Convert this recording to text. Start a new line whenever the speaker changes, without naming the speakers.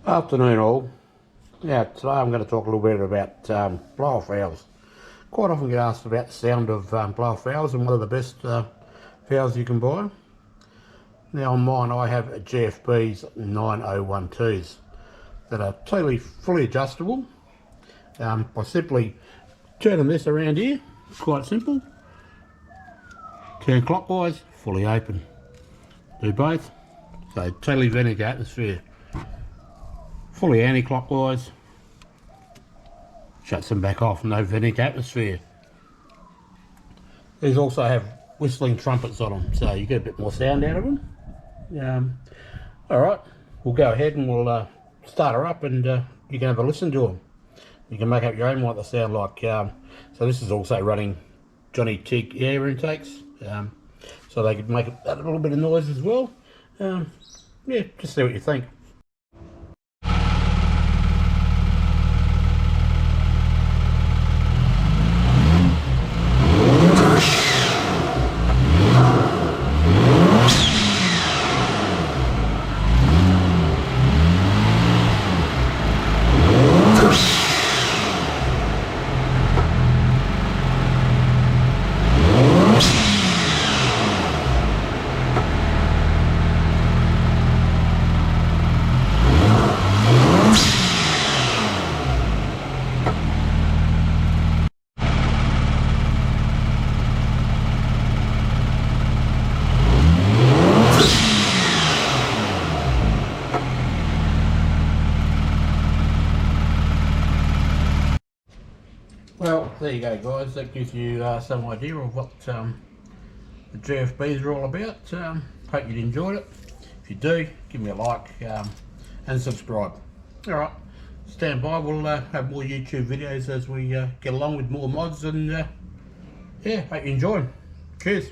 Afternoon all. Now today I'm going to talk a little bit about blower fowls. Quite often get asked about the sound of blower fowls and what are the best fowls you can buy. Now on mine I have a GFB's 9012s that are totally fully adjustable by simply turning this around here. It's quite simple. Turn clockwise, fully open. Do both, so totally venting atmosphere. Fully anti-clockwise, shuts them back off, no venting atmosphere. These also have whistling trumpets on them, so you get a bit more sound out of them. Alright, we'll go ahead and we'll start her up and you can have a listen to them. You can make up your own what they sound like. So this is also running Johnny Tig air intakes, so they could make a little bit of noise as well. Yeah, just see what you think. Well, there you go guys, that gives you some idea of what the GFBs are all about. Hope you enjoyed it. If you do, give me a like and subscribe. Alright, stand by, we'll have more YouTube videos as we get along with more mods, and yeah, hope you enjoy them. Cheers.